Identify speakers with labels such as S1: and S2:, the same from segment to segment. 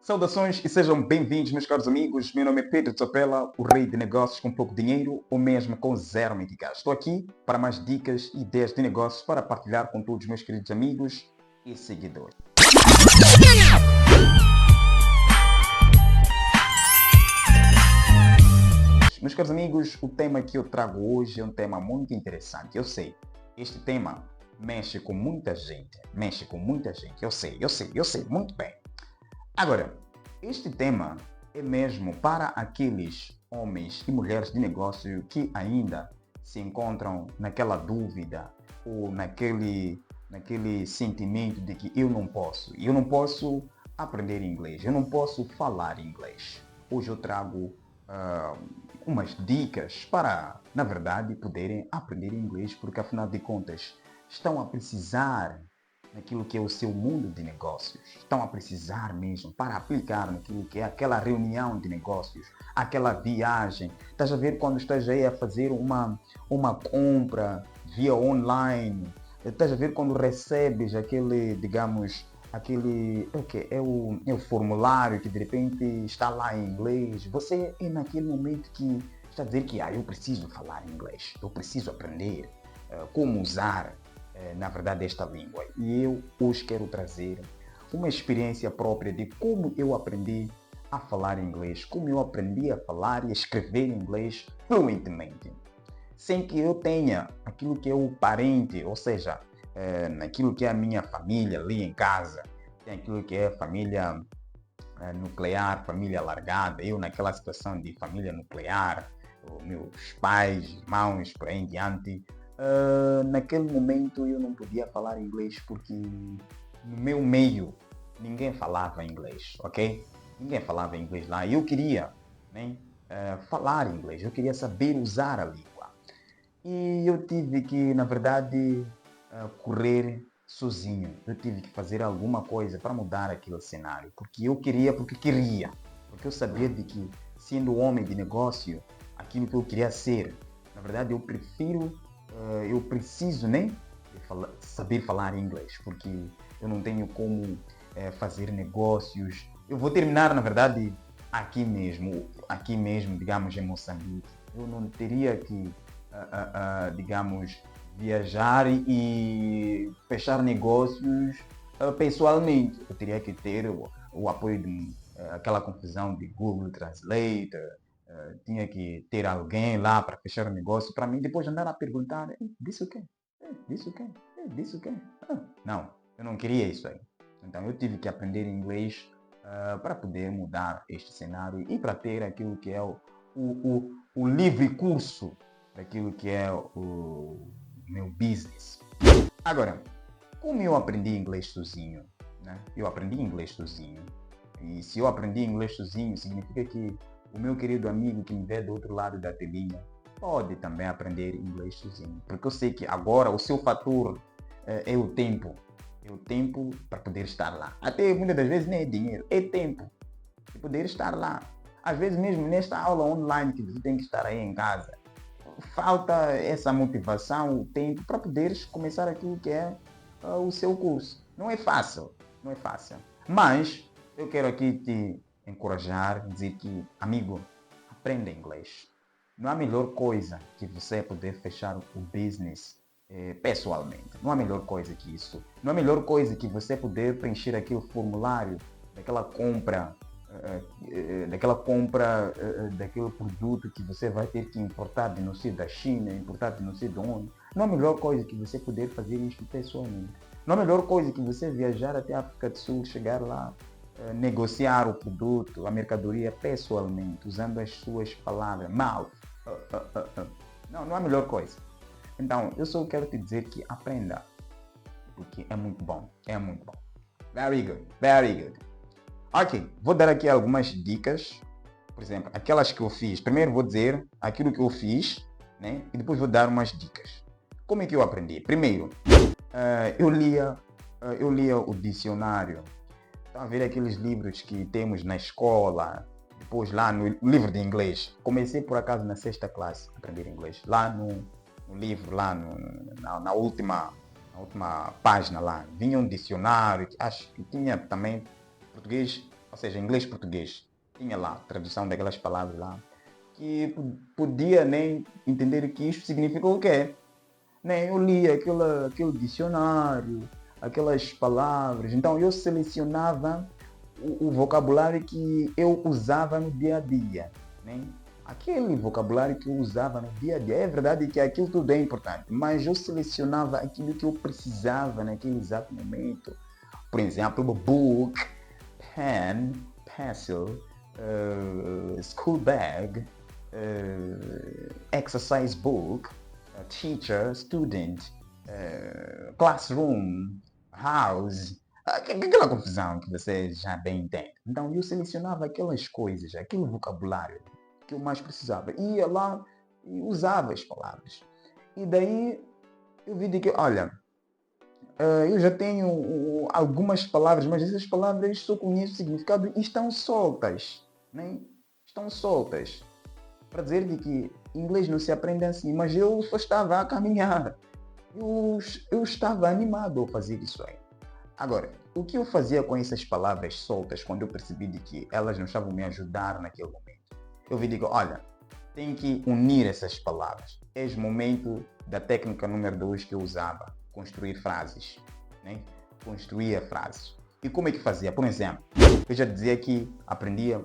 S1: Saudações e sejam bem-vindos, meus caros amigos. Meu nome é Pedro Tsapela, o rei de negócios com pouco dinheiro ou mesmo com zero meticais. Estou aqui para mais dicas e ideias de negócios para partilhar com todos os meus queridos amigos e seguidores. Meus caros amigos, o tema que eu trago hoje é um tema muito interessante. Eu sei, este tema mexe com muita gente. Eu sei, muito bem. Agora, este tema é mesmo para aqueles homens e mulheres de negócio que ainda se encontram naquela dúvida ou naquele sentimento de que eu não posso aprender inglês, eu não posso falar inglês. Hoje eu trago umas dicas para, na verdade, poderem aprender inglês, porque afinal de contas estão a precisar naquilo que é o seu mundo de negócios. Estão a precisar mesmo para aplicar naquilo que é aquela reunião de negócios, aquela viagem. Estás a ver quando estás aí a fazer uma compra via online. Estás a ver quando recebes aquele, digamos, é o formulário que de repente está lá em inglês. Você é naquele momento que está a dizer que eu preciso falar inglês, eu preciso aprender como usar na verdade esta língua. E eu hoje quero trazer uma experiência própria de como eu aprendi a falar inglês, como eu aprendi a falar e a escrever inglês fluentemente, sem que eu tenha aquilo que é o parente, ou seja, naquilo que é a minha família ali em casa, tem aquilo que é a família nuclear, família alargada, eu naquela situação de família nuclear, meus pais, irmãos, por aí em diante. Naquele momento eu não podia falar inglês porque no meu meio ninguém falava inglês, ok? Ninguém falava inglês lá. Eu queria, né, falar inglês, eu queria saber usar a língua. E eu tive que, na verdade, correr sozinho. Eu tive que fazer alguma coisa para mudar aquele cenário. Porque eu queria, Porque eu sabia de que, sendo homem de negócio, aquilo que eu queria ser, na verdade, eu preciso, né, saber falar inglês. Porque eu não tenho como fazer negócios. Eu vou terminar, na verdade, aqui mesmo, digamos, em Moçambique. Eu não teria que digamos, viajar e fechar negócios pessoalmente. Eu teria que ter o apoio de aquela confusão de Google Translator, tinha que ter alguém lá para fechar o negócio para mim, depois andar a perguntar, disse o quê? Disse o quê? Disse o quê? Não, eu não queria isso aí. Então eu tive que aprender inglês para poder mudar este cenário e para ter aquilo que é o livre curso daquilo que é o meu business. Agora, como eu aprendi inglês sozinho, né? Eu aprendi inglês sozinho. E se eu aprendi inglês sozinho, significa que o meu querido amigo que me vê do outro lado da telinha pode também aprender inglês sozinho. Porque eu sei que agora o seu fator é o tempo. É o tempo para poder estar lá. Até muitas das vezes nem é dinheiro, é tempo de poder estar lá. Às vezes mesmo nesta aula online que você tem que estar aí em casa, falta essa motivação, o tempo para poderes começar aquilo que é o seu curso. Não é fácil, não é fácil. Mas eu quero aqui te encorajar, dizer que, amigo, aprenda inglês. Não há melhor coisa que você poder fechar o business pessoalmente. Não há melhor coisa que isso. Não há melhor coisa que você poder preencher aquele formulário daquela compra daquele produto que você vai ter que importar de não sei da China, importar de não sei de onde. Não há melhor coisa que você poder fazer isto pessoalmente. Não há melhor coisa que você viajar até a África do Sul, chegar lá, negociar o produto, a mercadoria pessoalmente, usando as suas palavras, mouth. Não há melhor coisa. Então, eu só quero te dizer que aprenda, porque é muito bom, é muito bom. Very good, very good. Ok, vou dar aqui algumas dicas, por exemplo, aquelas que eu fiz. Primeiro vou dizer aquilo que eu fiz, né? E depois vou dar umas dicas. Como é que eu aprendi? Primeiro, eu lia o dicionário. Estão a ver aqueles livros que temos na escola, depois lá no livro de inglês. Comecei por acaso na sexta classe a aprender inglês. Lá no livro, lá na última página lá, vinha um dicionário, acho que tinha também português ou seja, inglês-português. Tinha lá a tradução daquelas palavras lá, que podia nem entender que isto significa o quê. Nem eu lia aquele dicionário, aquelas palavras. Então eu selecionava o vocabulário que eu usava no dia a dia. Né? Aquele vocabulário que eu usava no dia a dia. É verdade que aquilo tudo é importante, mas eu selecionava aquilo que eu precisava naquele exato momento. Por exemplo, book, pen, pencil, school bag, exercise book, teacher, student, classroom, house, aquela confusão que você já bem entende. Então eu selecionava aquelas coisas, aquele vocabulário que eu mais precisava. Ia lá e usava as palavras. E daí eu vi de que, olha, eu já tenho algumas palavras, mas essas palavras só conheço o significado e estão soltas. Né? Estão soltas. Para dizer de que inglês não se aprende assim, mas eu só estava a caminhar. Eu estava animado a fazer isso aí. Agora, o que eu fazia com essas palavras soltas quando eu percebi de que elas não estavam me ajudar naquele momento? Eu vi e digo, olha, tem que unir essas palavras. Este momento da técnica número 2 que eu usava, construir frases. Né? Construía frases. E como é que fazia? Por exemplo, eu já dizia que aprendia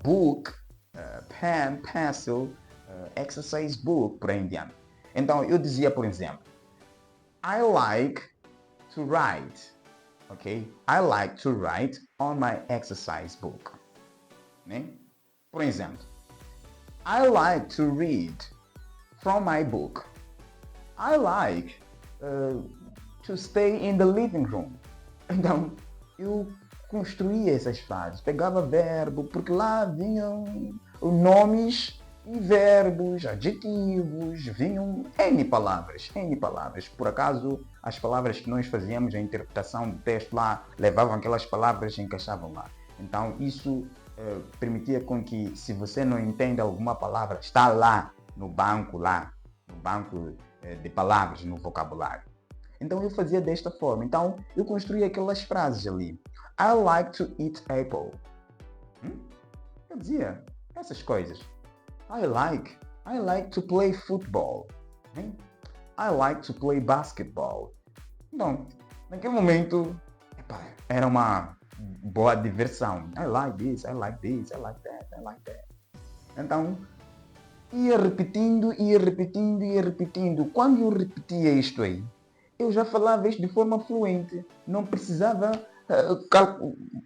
S1: book, pen, pencil, exercise book, por aí em diante. Então, eu dizia, por exemplo, I like to write, ok? I like to write on my exercise book. Né? Por exemplo, I like to read from my book. I like to stay in the living room. Então, eu construía essas frases, pegava verbo, porque lá vinham nomes e verbos, adjetivos, vinham N palavras. Por acaso, as palavras que nós fazíamos, a interpretação do texto lá, levavam aquelas palavras e encaixavam lá. Então, isso permitia com que, se você não entende alguma palavra, está lá, no banco de palavras, no vocabulário. Então eu fazia desta forma. Então eu construía aquelas frases ali. I like to eat apple. Eu dizia essas coisas. I like to play football. I like to play basketball. Então, naquele momento, era uma boa diversão. I like this, I like this, I like that, I like that. Então, ia repetindo. Quando eu repetia isto aí, eu já falava isto de forma fluente. Não precisava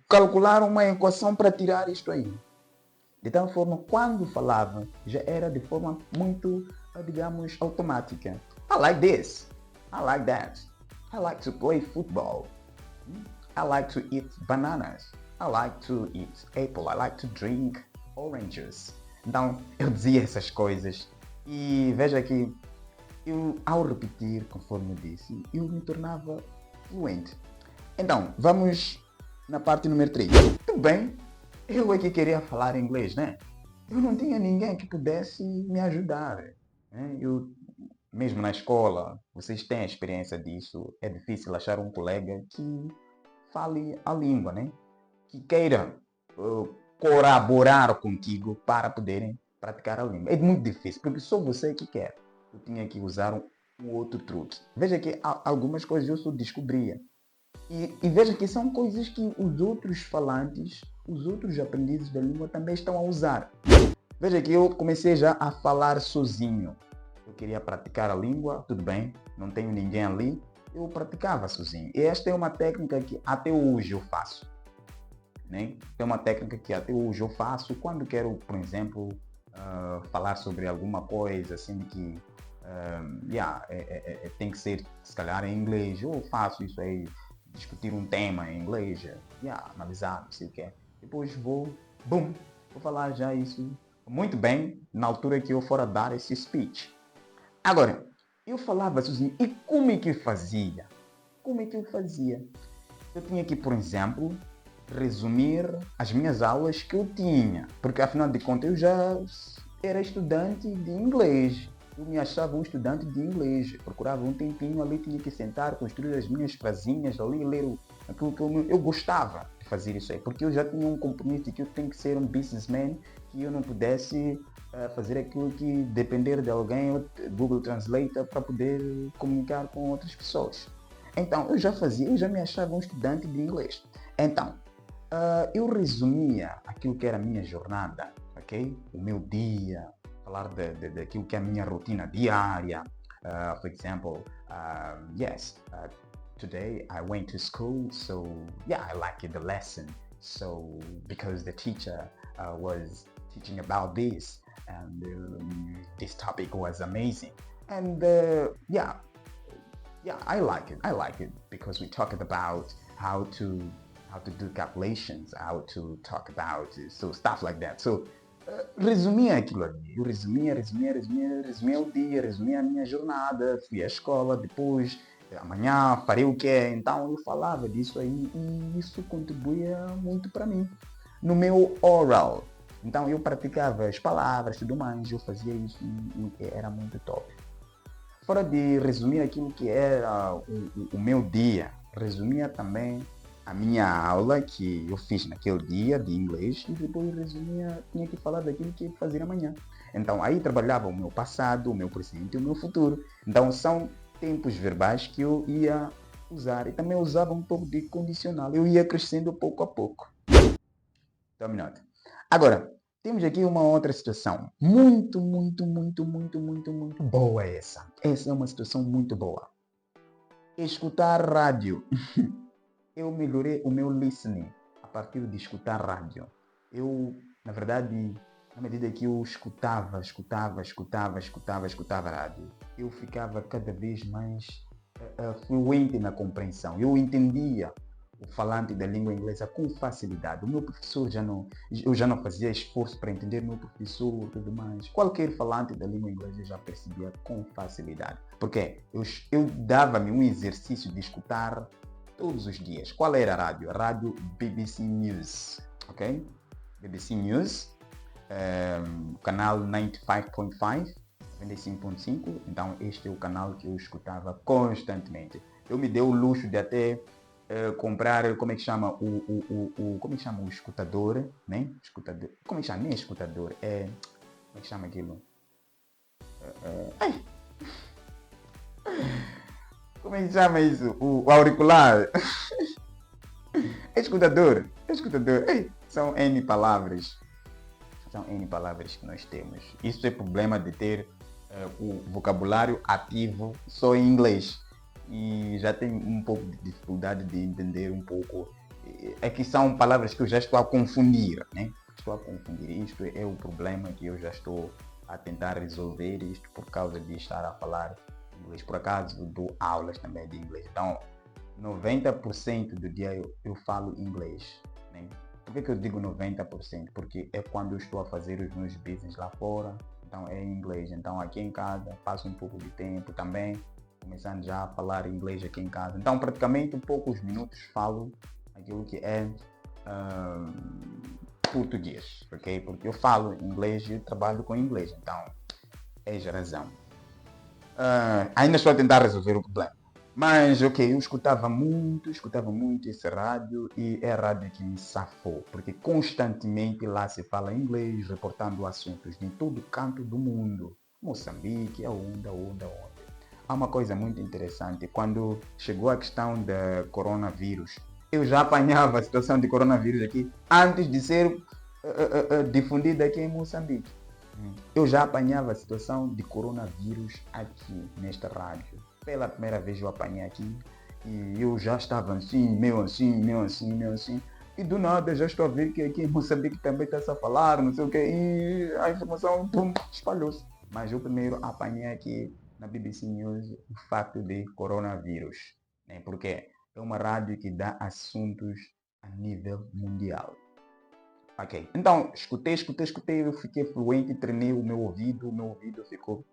S1: calcular uma equação para tirar isto aí. De tal forma, quando falava, já era de forma muito, digamos, automática. I like this. I like that. I like to play football. I like to eat bananas. I like to eat apple. I like to drink oranges. Então, eu dizia essas coisas e veja que eu, ao repetir, conforme eu disse, eu me tornava fluente. Então, vamos na parte número 3. Tudo bem, eu é que queria falar inglês, né? Eu não tinha ninguém que pudesse me ajudar. Né? Eu, mesmo na escola, vocês têm a experiência disso, é difícil achar um colega que fale a língua, né? Que queira colaborar contigo para poderem praticar a língua. É muito difícil, porque só você que quer. Eu tinha que usar um outro truque. Veja que algumas coisas eu só descobria. E veja que são coisas que os outros falantes, os outros aprendizes da língua também estão a usar. Veja que eu comecei já a falar sozinho. Eu queria praticar a língua, tudo bem, não tenho ninguém ali, eu praticava sozinho. E esta é uma técnica que até hoje eu faço. Né? É uma técnica que até hoje eu faço quando quero, por exemplo, falar sobre alguma coisa assim que tem que ser, se calhar, em inglês. Eu faço isso aí, discutir um tema em inglês, analisar, não sei o que. Depois vou falar já isso muito bem na altura que eu for a dar esse speech. Agora, eu falava sozinho. E como é que eu fazia? Eu tinha que, por exemplo, resumir as minhas aulas que eu tinha. Porque, afinal de contas, eu já era estudante de inglês. Eu me achava um estudante de inglês. Procurava um tempinho ali, tinha que sentar, construir as minhas frasinhas ali, ler aquilo que eu gostava de fazer isso aí, porque eu já tinha um compromisso de que eu tenho que ser um businessman, que eu não pudesse fazer aquilo que depender de alguém, Google Translator, para poder comunicar com outras pessoas. Então, eu já me achava um estudante de inglês. Então, eu resumia aquilo que era a minha jornada, ok? O meu dia, falar daquilo que é a minha rotina diária. For example, today I went to school, so yeah, I liked the lesson. So because the teacher was teaching about this, and this topic was amazing, and I like it. I like it because we talked about how to do calculations, how to talk about so stuff like that. So resumia aquilo ali. Eu resumia o dia, resumia a minha jornada, fui à escola, depois amanhã farei o quê? Então eu falava disso aí e isso contribuía muito para mim. No meu oral, então eu praticava as palavras e tudo mais, eu fazia isso e era muito top. Fora de resumir aquilo que era o meu dia, resumia também a minha aula que eu fiz naquele dia de inglês e depois resumia, tinha que falar daquilo que ia fazer amanhã. Então aí trabalhava o meu passado, o meu presente e o meu futuro. Então são tempos verbais que eu ia usar e também usava um pouco de condicional. Eu ia crescendo pouco a pouco. Dominado. Agora, temos aqui uma outra situação. Muito boa essa. Essa é uma situação muito boa. Escutar rádio. Eu melhorei o meu listening a partir de escutar rádio. Eu, na verdade, na medida que eu escutava rádio, eu ficava cada vez mais fluente na compreensão. Eu entendia o falante da língua inglesa com facilidade. O meu professor eu já não fazia esforço para entender o meu professor e tudo mais. Qualquer falante da língua inglesa eu já percebia com facilidade. Porque eu dava-me um exercício de escutar todos os dias. Qual era a rádio? A rádio BBC News, ok? BBC News, canal 95.5, 95.5. Então este é o canal que eu escutava constantemente. Eu me dei o luxo de até comprar, como é que chama como é que chama o escutador, né? Escutador. Como é que chama? Nem escutador, como é que chama aquilo? Como é que chama isso? O auricular. Escutador. Ei, são N palavras. São N palavras que nós temos. Isso é problema de ter o vocabulário ativo só em inglês. E já tenho um pouco de dificuldade de entender um pouco. É que são palavras que eu já estou a confundir, né? Estou a confundir. Isto é o problema que eu já estou a tentar resolver isto por causa de estar a falar inglês. Por acaso dou aulas também de inglês. Então, 90% do dia eu falo inglês, né? Por que eu digo 90%? Porque é quando eu estou a fazer os meus business lá fora. Então é em inglês. Então aqui em casa passo um pouco de tempo também, começando já a falar inglês aqui em casa. Então praticamente em poucos minutos falo aquilo que é português, ok? Porque eu falo inglês e eu trabalho com inglês. Então, é razão. Ainda estou a tentar resolver o problema. Mas, ok, eu escutava muito esse rádio e é a rádio que me safou, porque constantemente lá se fala inglês, reportando assuntos de todo canto do mundo. Moçambique, aonde. Há uma coisa muito interessante, quando chegou a questão do coronavírus, eu já apanhava a situação de coronavírus aqui antes de ser difundida aqui em Moçambique. Eu já apanhava a situação de coronavírus aqui nesta rádio. Pela primeira vez eu apanhei aqui e eu já estava assim, meio assim. E do nada já estou a ver que aqui em Moçambique também está-se a falar, não sei o quê, e a informação espalhou-se. Mas eu primeiro apanhei aqui na BBC News o facto de coronavírus, né? Porque é uma rádio que dá assuntos a nível mundial. Ok, então escutei, eu fiquei fluente, treinei o meu ouvido ficou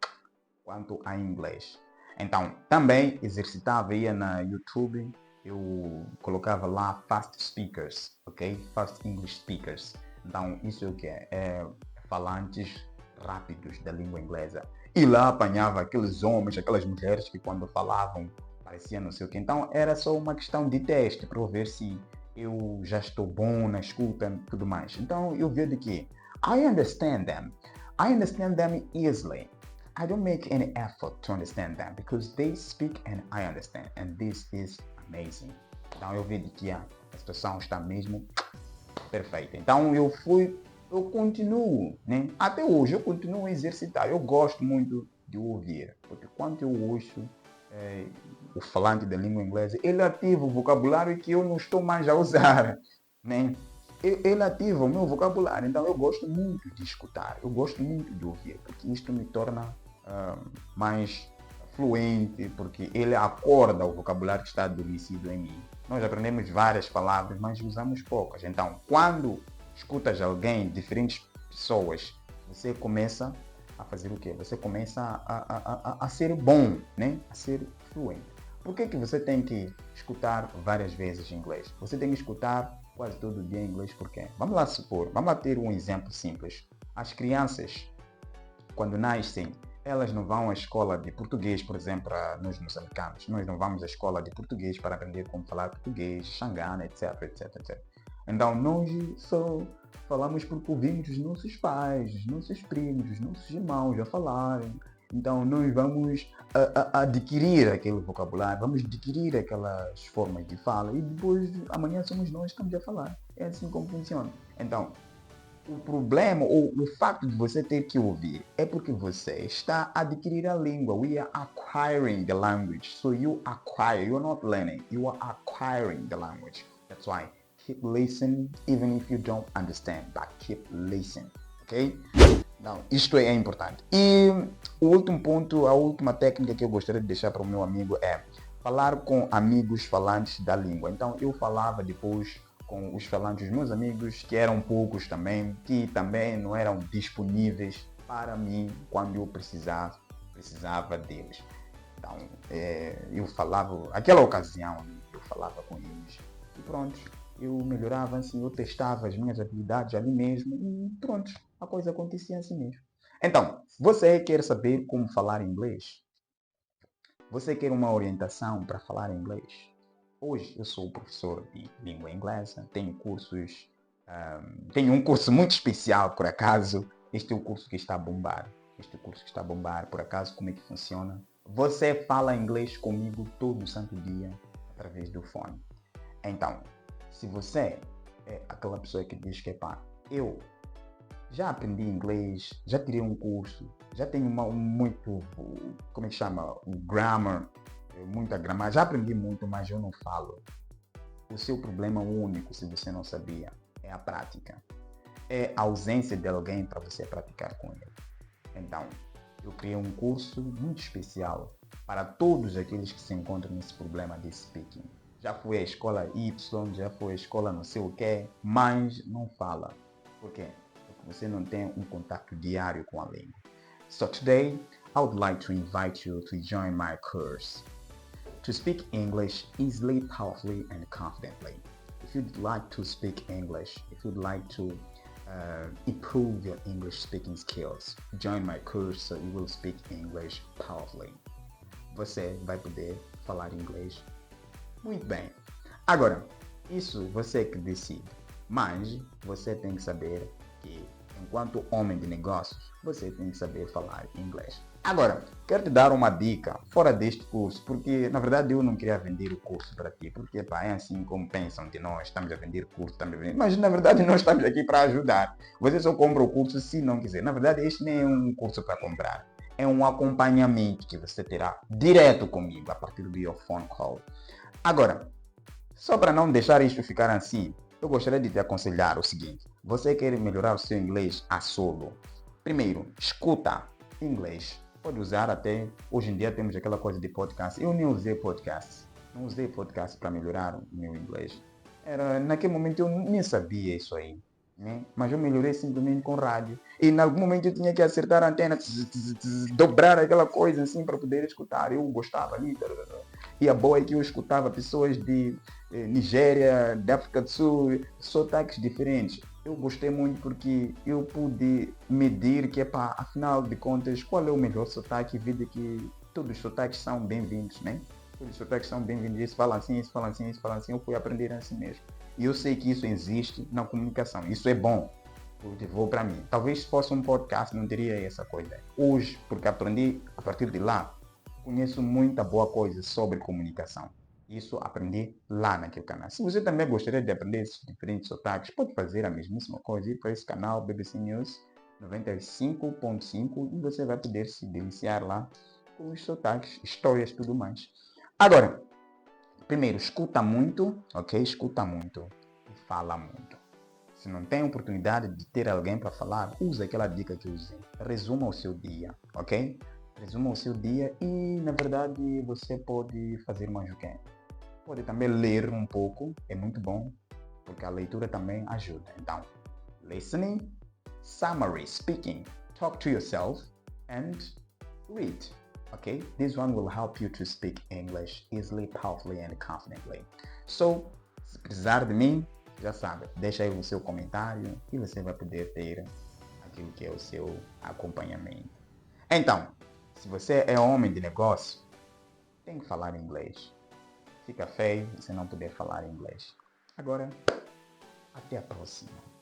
S1: quanto a inglês. Então, também exercitava, ia na YouTube, eu colocava lá Fast Speakers, ok? Fast English Speakers. Então, isso é o que é falantes rápidos da língua inglesa. E lá apanhava aqueles homens, aquelas mulheres que quando falavam parecia não sei o que. Então, era só uma questão de teste para eu ver se eu já estou bom na escuta e tudo mais. Então eu vejo que I understand them. I understand them easily. I don't make any effort to understand them because they speak and I understand. And this is amazing. Então eu vejo que a situação está mesmo perfeita. Então eu continuo, né? Até hoje eu continuo a exercitar. Eu gosto muito de ouvir, porque quando eu ouço o falante da língua inglesa, ele ativa o vocabulário que eu não estou mais a usar, né? Ele ativa o meu vocabulário, então eu gosto muito de escutar, eu gosto muito de ouvir, porque isto me torna mais fluente, porque ele acorda o vocabulário que está adormecido em mim. Nós aprendemos várias palavras, mas usamos poucas. Então, quando escutas alguém, diferentes pessoas, você começa a fazer o quê? Você começa a ser bom, né? A ser fluente. Por que você tem que escutar várias vezes em inglês? Você tem que escutar quase todo dia em inglês, por quê? Vamos lá supor, vamos lá ter um exemplo simples. As crianças, quando nascem, elas não vão à escola de português, por exemplo, para nós moçambicanos. Nós não vamos à escola de português para aprender como falar português, xangana, etc, etc, etc. Então, nós só falamos porque ouvimos os nossos pais, os nossos primos, os nossos irmãos a falarem. Então, nós vamos adquirir aquele vocabulário, vamos adquirir aquelas formas de fala e depois, amanhã somos nós que estamos a falar. É assim como funciona. Então, o problema ou o facto de você ter que ouvir é porque você está a adquirir a língua. We are acquiring the language. So you acquire, you're not learning, you are acquiring the language. That's why keep listening even if you don't understand, but keep listening, ok? Não, isto é importante. E o último ponto, a última técnica que eu gostaria de deixar para o meu amigo é falar com amigos falantes da língua. Então eu falava depois com os falantes dos meus amigos, que eram poucos também, que também não eram disponíveis para mim quando eu precisava deles. Então, eu falava, aquela ocasião, eu falava com eles e pronto, eu melhorava assim, eu testava as minhas habilidades ali mesmo e pronto, a coisa acontecia assim mesmo. Então, você quer saber como falar inglês? Você quer uma orientação para falar inglês? Hoje eu sou professor de língua inglesa, tenho cursos, tenho um curso muito especial por acaso. Este é o curso que está a bombar. Este é o curso que está a bombar, por acaso, como é que funciona? Você fala inglês comigo todo santo dia através do fone. Então, se você é aquela pessoa que diz que eu já aprendi inglês, já tirei um curso, já tenho muito, como é que chama, o grammar, muita gramática, já aprendi muito, mas eu não falo. O seu problema único, se você não sabia, é a prática. É a ausência de alguém para você praticar com ele. Então, eu criei um curso muito especial para todos aqueles que se encontram nesse problema de speaking. Já fui à escola Y, já fui à escola não sei o quê, mas não fala. Por quê? Porque você não tem um contato diário com a língua. So today, I would like to invite you to join my course. To speak English easily, powerfully, and confidently. If you'd like to speak English, if you'd like to improve your English speaking skills, join my course so you will speak English powerfully. Você vai poder falar inglês muito bem. Agora, isso você que decide, mas você tem que saber que, enquanto homem de negócios, você tem que saber falar inglês. Agora, quero te dar uma dica fora deste curso, porque na verdade eu não queria vender o curso para ti, porque é assim como pensam de nós, estamos a vender curso, estamos a vender, mas na verdade nós estamos aqui para ajudar. Você só compra o curso se não quiser. Na verdade este nem é um curso para comprar, é um acompanhamento que você terá direto comigo a partir do your phone call. Agora, só para não deixar isto ficar assim, eu gostaria de te aconselhar o seguinte: você quer melhorar o seu inglês a solo? Primeiro, escuta inglês. Pode usar até, hoje em dia temos aquela coisa de podcast. Eu nem usei podcast. Não usei podcast para melhorar o meu inglês. Naquele momento eu nem sabia isso aí. Né? Mas eu melhorei simplesmente com rádio. E em algum momento eu tinha que acertar a antena, dobrar aquela coisa assim para poder escutar. Eu gostava ali. E a boa é que eu escutava pessoas de Nigéria, da África do Sul, sotaques diferentes. Eu gostei muito porque eu pude medir que, afinal de contas, qual é o melhor sotaque, vida que todos os sotaques são bem-vindos, né? Todos os sotaques são bem-vindos. Isso fala assim, isso fala assim, isso fala assim. Eu fui aprender assim mesmo. E eu sei que isso existe na comunicação. Isso é bom. Vou para mim. Talvez se fosse um podcast não teria essa coisa. Hoje, porque aprendi a partir de lá, conheço muita boa coisa sobre comunicação. Isso aprendi lá naquele canal. Se você também gostaria de aprender esses diferentes sotaques, pode fazer a mesmíssima coisa. Ir para esse canal BBC News 95.5 e você vai poder se deliciar lá com os sotaques, histórias e tudo mais. Agora, primeiro, escuta muito, ok? Escuta muito e fala muito. Se não tem oportunidade de ter alguém para falar, usa aquela dica que eu usei. Resuma o seu dia, ok? Resuma o seu dia e, na verdade, você pode fazer mais o quê? Pode também ler um pouco, é muito bom, porque a leitura também ajuda. Então, listening, summary, speaking, talk to yourself, and read. Okay, this one will help you to speak English easily, powerfully, and confidently. So, se precisar de mim, já sabe, deixa aí o seu comentário e você vai poder ter aquilo que é o seu acompanhamento. Então, se você é homem de negócio, tem que falar inglês. Fica feio você não poder falar inglês. Agora, até a próxima.